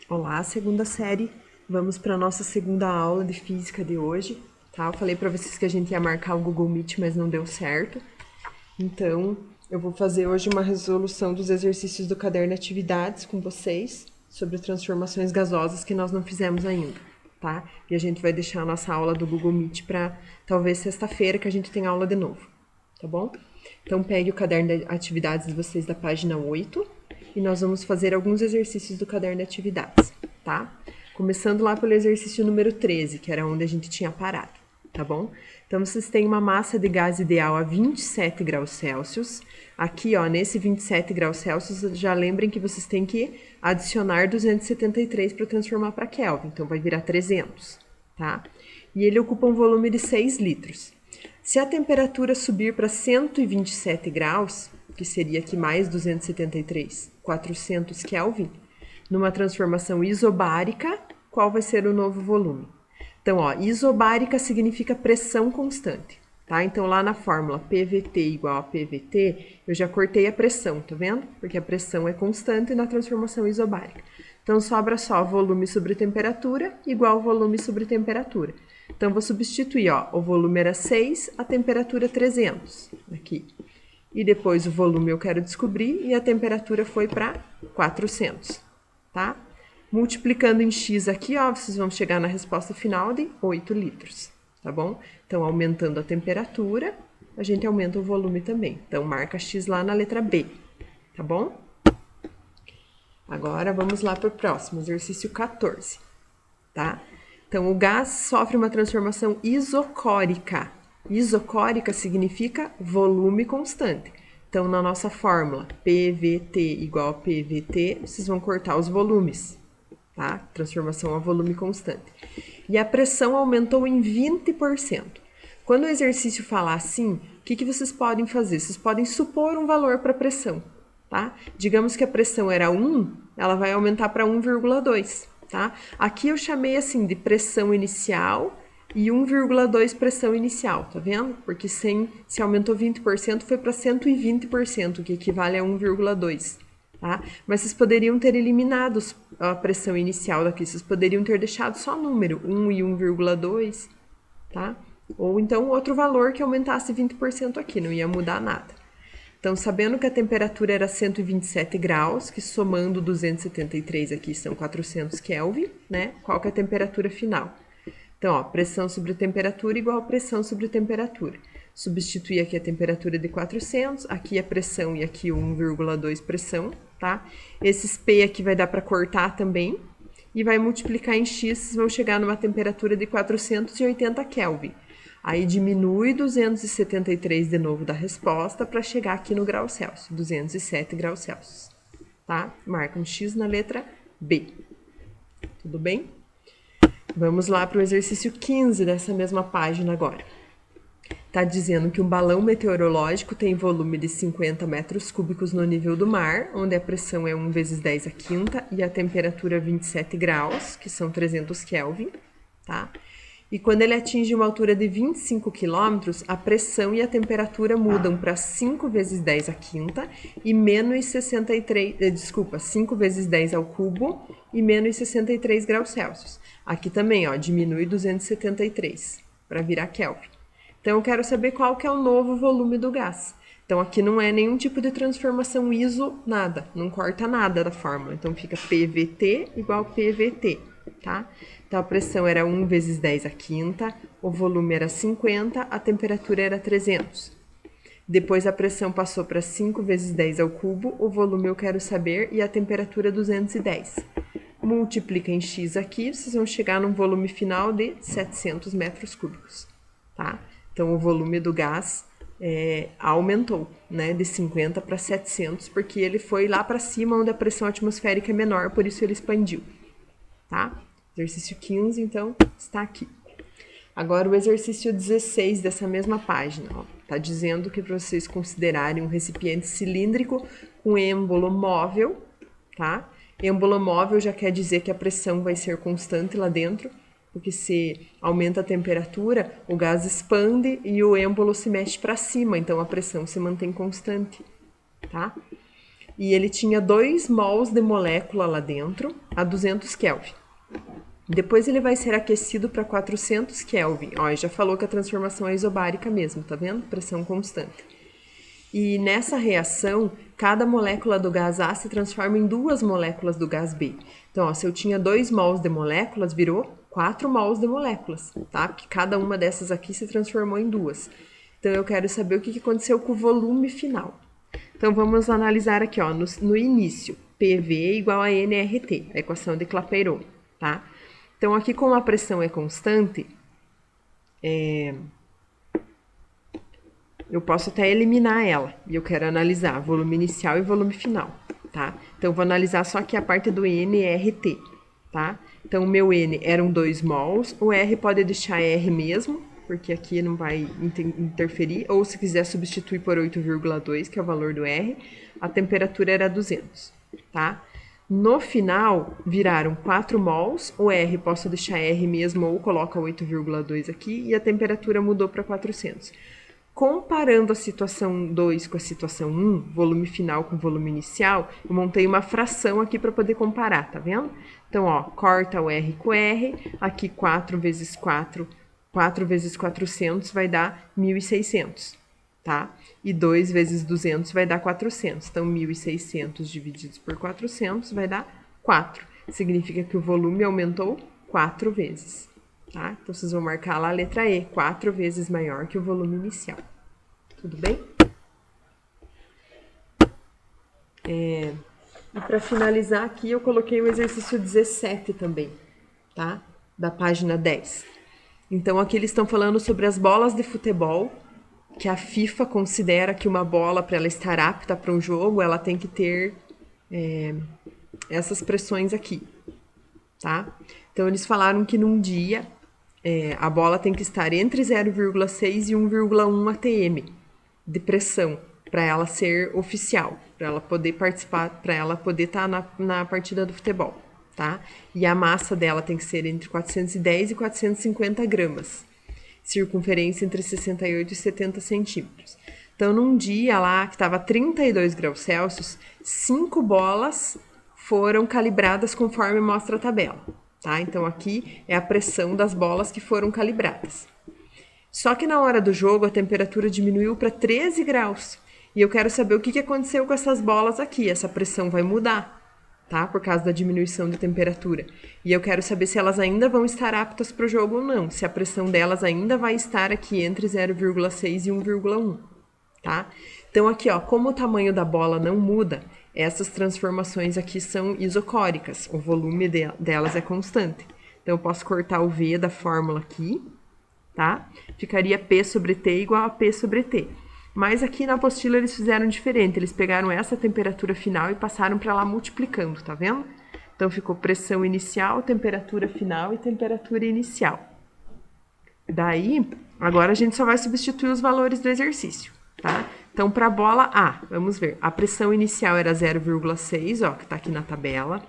Olá, segunda série. Vamos para a nossa segunda aula de física de hoje, tá? Eu falei para vocês que a gente ia marcar o Google Meet, mas não deu certo. Então, eu vou fazer hoje uma resolução dos exercícios do caderno de atividades com vocês sobre transformações gasosas que nós não fizemos ainda, tá? E a gente vai deixar a nossa aula do Google Meet para talvez sexta-feira que a gente tenha aula de novo, tá bom? Então, pegue o caderno de atividades de vocês da página 8 e nós vamos fazer alguns exercícios do caderno de atividades, tá? Começando lá pelo exercício número 13, que era onde a gente tinha parado, tá bom? Então, vocês têm uma massa de gás ideal a 27 graus Celsius. Aqui, ó, nesse 27 graus Celsius, já lembrem que vocês têm que adicionar 273 para transformar para Kelvin. Então, vai virar 300, tá? E ele ocupa um volume de 6 litros. Se a temperatura subir para 127 graus, que seria aqui mais 273, 400 Kelvin, numa transformação isobárica, qual vai ser o novo volume? Então, ó, isobárica significa pressão constante, tá? Então, lá na fórmula PVT igual a PVT, eu já cortei a pressão, tá vendo? Porque a pressão é constante na transformação isobárica. Então, sobra só volume sobre temperatura igual volume sobre temperatura. Então, vou substituir, ó, o volume era 6, a temperatura 300, aqui. E depois o volume eu quero descobrir e a temperatura foi para 400, tá? Multiplicando em x aqui, ó, vocês vão chegar na resposta final de 8 litros, tá bom? Então, aumentando a temperatura, a gente aumenta o volume também. Então, marca x lá na letra B, tá bom? Agora, vamos lá para o próximo, exercício 14, tá? Então, o gás sofre uma transformação isocórica. Isocórica significa volume constante. Então, na nossa fórmula PVT igual a PVT, vocês vão cortar os volumes, tá? Transformação a volume constante. E a pressão aumentou em 20%. Quando o exercício falar assim, o que vocês podem fazer? Vocês podem supor um valor para a pressão, tá? Digamos que a pressão era 1, ela vai aumentar para 1,2, tá? Aqui eu chamei assim de pressão inicial e 1,2 pressão inicial, tá vendo? Porque se aumentou 20%, foi para 120%, que equivale a 1,2. Tá? Mas vocês poderiam ter eliminado a pressão inicial daqui, vocês poderiam ter deixado só número 1 e 1,2, tá? Ou então outro valor que aumentasse 20% aqui, não ia mudar nada. Então, sabendo que a temperatura era 127 graus, que somando 273 aqui são 400 Kelvin, né? Qual que é a temperatura final? Então, ó, pressão sobre temperatura igual a pressão sobre temperatura. Substituir aqui a temperatura de 400, aqui a pressão e aqui o 1,2 pressão, tá? Esses P aqui vai dar para cortar também. E vai multiplicar em X, vão chegar numa temperatura de 480 Kelvin. Aí diminui 273 de novo da resposta para chegar aqui no grau Celsius, 207 graus Celsius, tá? Marca um X na letra B. Tudo bem? Vamos lá para o exercício 15 dessa mesma página agora. Está dizendo que um balão meteorológico tem volume de 50 metros cúbicos no nível do mar, onde a pressão é 1 vezes 10 a quinta e a temperatura 27 graus, que são 300 Kelvin, tá? E quando ele atinge uma altura de 25 quilômetros, a pressão e a temperatura mudam para 5 vezes 10 a quinta e menos 63, 5 vezes 10 ao cubo e menos 63 graus Celsius. Aqui também, ó, diminui 273 para virar Kelvin. Então, eu quero saber qual que é o novo volume do gás. Então, aqui não é nenhum tipo de transformação iso, nada. Não corta nada da fórmula. Então, fica PVT igual PVT, tá? Então, a pressão era 1 vezes 10 a quinta, o volume era 50, a temperatura era 300. Depois, a pressão passou para 5 vezes 10 ao cubo, o volume eu quero saber e a temperatura 210. Multiplica em X aqui, vocês vão chegar num volume final de 700 metros cúbicos, tá? Então, o volume do gás aumentou, né, de 50 para 700, porque ele foi lá para cima, onde a pressão atmosférica é menor, por isso ele expandiu, tá? Exercício 15, então, está aqui. Agora, o exercício 16 dessa mesma página, ó, tá dizendo que para vocês considerarem um recipiente cilíndrico com êmbolo móvel, tá? Êmbolo móvel já quer dizer que a pressão vai ser constante lá dentro, porque se aumenta a temperatura, o gás expande e o êmbolo se mexe para cima, então a pressão se mantém constante, tá? e ele tinha 2 mols de molécula lá dentro a 200 Kelvin. Depois ele vai ser aquecido para 400 Kelvin. Ó, já falou que a transformação é isobárica mesmo, tá vendo? Pressão constante. E nessa reação, cada molécula do gás A se transforma em 2 moléculas do gás B. Então, ó, se eu tinha 2 mols de moléculas, virou 4 mols de moléculas, tá? Porque cada uma dessas aqui se transformou em 2. Então, eu quero saber o que aconteceu com o volume final. Então, vamos analisar aqui, ó, no início. PV igual a nRT, a equação de Clapeyron, tá? Então, aqui como a pressão é constante, eu posso até eliminar ela. E eu quero analisar volume inicial e volume final, tá? Então, eu vou analisar só aqui a parte do nRT, tá? Então, o meu N eram 2 mols, o R pode deixar R mesmo, porque aqui não vai interferir, ou se quiser substituir por 8,2, que é o valor do R, a temperatura era 200, tá? No final, viraram 4 mols, o R posso deixar R mesmo ou coloca 8,2 aqui, e a temperatura mudou para 400. Comparando a situação 2 com a situação 1, volume final com volume inicial, eu montei uma fração aqui para poder comparar, tá vendo? Então, ó, corta o R com R, aqui 4 vezes 4, 4 vezes 400 vai dar 1.600, tá? E 2 vezes 200 vai dar 400. Então, 1.600 divididos por 400 vai dar 4. Significa que o volume aumentou 4 vezes, tá? Então, vocês vão marcar lá a letra E, 4 vezes maior que o volume inicial. Tudo bem? E para finalizar aqui, eu coloquei o exercício 17 também, tá? Da página 10. Então, aqui eles estão falando sobre as bolas de futebol, que a FIFA considera que uma bola, para ela estar apta para um jogo, ela tem que ter essas pressões aqui, tá? Então, eles falaram que num dia a bola tem que estar entre 0,6 e 1,1 atm de pressão para ela ser oficial, para ela poder participar, para ela poder estar na partida do futebol, tá? E a massa dela tem que ser entre 410 e 450 gramas, circunferência entre 68 e 70 centímetros. Então, num dia lá que estava 32 graus Celsius, 5 bolas foram calibradas conforme mostra a tabela, tá? Então, aqui é a pressão das bolas que foram calibradas. Só que na hora do jogo a temperatura diminuiu para 13 graus. E eu quero saber o que aconteceu com essas bolas aqui. Essa pressão vai mudar, tá? Por causa da diminuição de temperatura. E eu quero saber se elas ainda vão estar aptas para o jogo ou não. Se a pressão delas ainda vai estar aqui entre 0,6 e 1,1, tá? Então aqui, ó, como o tamanho da bola não muda, essas transformações aqui são isocóricas. O volume delas é constante. Então eu posso cortar o V da fórmula aqui, tá? Ficaria P sobre T igual a P sobre T. Mas aqui na apostila eles fizeram diferente. Eles pegaram essa temperatura final e passaram para lá multiplicando, tá vendo? Então ficou pressão inicial, temperatura final e temperatura inicial. Daí, agora a gente só vai substituir os valores do exercício, tá? Então, para a bola A, vamos ver. A pressão inicial era 0,6, ó, que tá aqui na tabela.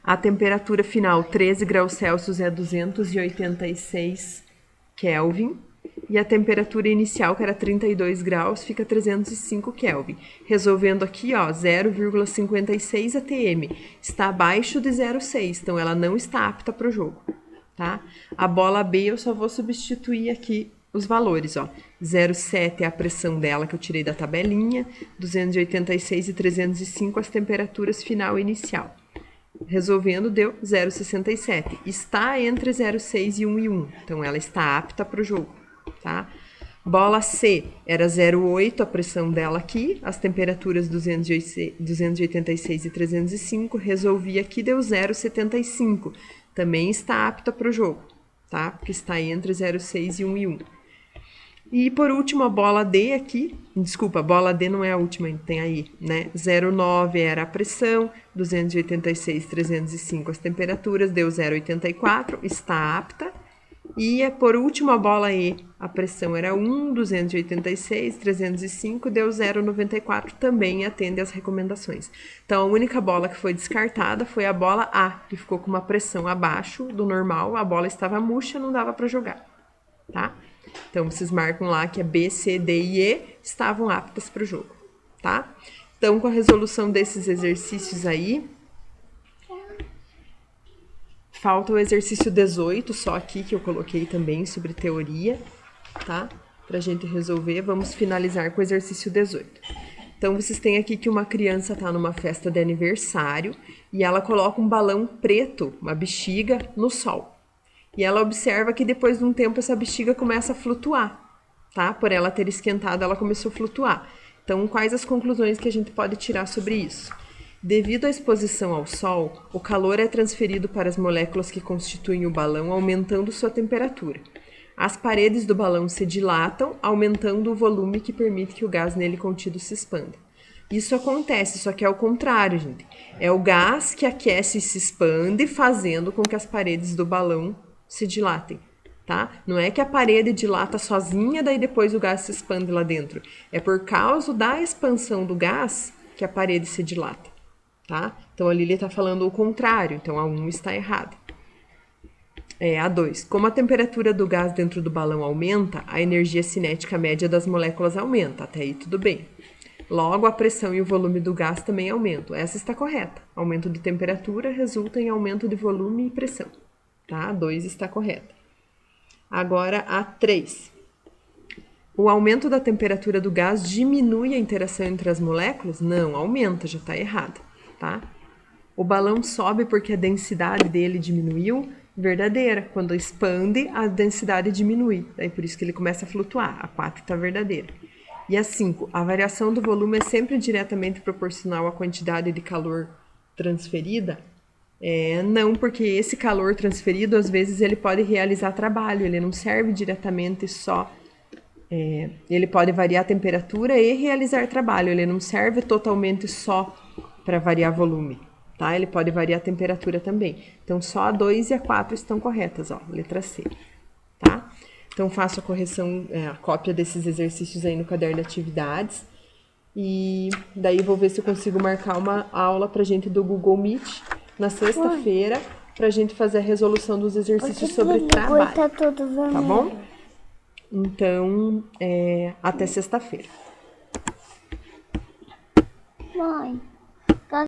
A temperatura final, 13 graus Celsius, é 286 Kelvin. E a temperatura inicial, que era 32 graus, fica 305 Kelvin. Resolvendo aqui, ó, 0,56 atm. Está abaixo de 0,6, então ela não está apta para o jogo, tá? A bola B eu só vou substituir aqui os valores, ó. 0,7 é a pressão dela que eu tirei da tabelinha, 286 e 305 as temperaturas final e inicial. Resolvendo, deu 0,67. Está entre 0,6 e 1,1. Então, ela está apta para o jogo, tá? Bola C era 0,8 a pressão dela aqui. As temperaturas 286 e 305. Resolvi aqui, deu 0,75. Também está apta para o jogo, tá? Porque está entre 0,6 e 1,1. E por último, a bola D aqui, desculpa, a bola D não é a última, tem aí, né? 0,9 era a pressão, 286, 305 as temperaturas, deu 0,84, está apta. E por último, a bola E, a pressão era 1, 286, 305, deu 0,94, também atende às recomendações. Então, a única bola que foi descartada foi a bola A, que ficou com uma pressão abaixo do normal, a bola estava murcha, não dava para jogar, tá? Então, vocês marcam lá que a B, C, D e E estavam aptas para o jogo, tá? estão com a resolução desses exercícios aí. Falta o exercício 18, só aqui que eu coloquei também sobre teoria, tá? Pra gente resolver, vamos finalizar com o exercício 18. Então, vocês têm aqui que uma criança tá numa festa de aniversário e ela coloca um balão preto, uma bexiga, no sol. E ela observa que depois de um tempo essa bexiga começa a flutuar, tá? Por ela ter esquentado, ela começou a flutuar. Então, quais as conclusões que a gente pode tirar sobre isso? Devido à exposição ao sol, o calor é transferido para as moléculas que constituem o balão, aumentando sua temperatura. As paredes do balão se dilatam, aumentando o volume que permite que o gás nele contido se expanda. Isso acontece, só que é o contrário, gente. É o gás que aquece e se expande, fazendo com que as paredes do balão se dilatem, tá? Não é que a parede dilata sozinha, daí depois o gás se expande lá dentro. É por causa da expansão do gás que a parede se dilata, tá? Então a Lili está falando o contrário, então a 1 está errada. A 2. Como a temperatura do gás dentro do balão aumenta, a energia cinética média das moléculas aumenta. Até aí tudo bem. Logo, a pressão e o volume do gás também aumentam. Essa está correta. Aumento de temperatura resulta em aumento de volume e pressão. Tá? A 2 está correta. Agora, a 3. O aumento da temperatura do gás diminui a interação entre as moléculas? Não, aumenta, já está errado. Tá? O balão sobe porque a densidade dele diminuiu? Verdadeira. Quando expande, a densidade diminui. Daí por isso que ele começa a flutuar. A 4 está verdadeira. E a 5. A variação do volume é sempre diretamente proporcional à quantidade de calor transferida? Não, porque esse calor transferido, às vezes, ele pode realizar trabalho. Ele não serve diretamente só... ele pode variar a temperatura e realizar trabalho. Ele não serve totalmente só para variar volume. Tá? Ele pode variar a temperatura também. Então, só a 2 e a 4 estão corretas, ó, letra C. Tá? Então, faço a correção, a cópia desses exercícios aí no caderno de atividades. E daí vou ver se eu consigo marcar uma aula pra gente do Google Meet na sexta-feira, pra gente fazer a resolução dos exercícios sobre trabalho. Tá tudo vermelho. Tá bom? Então, até sexta-feira. Mãe.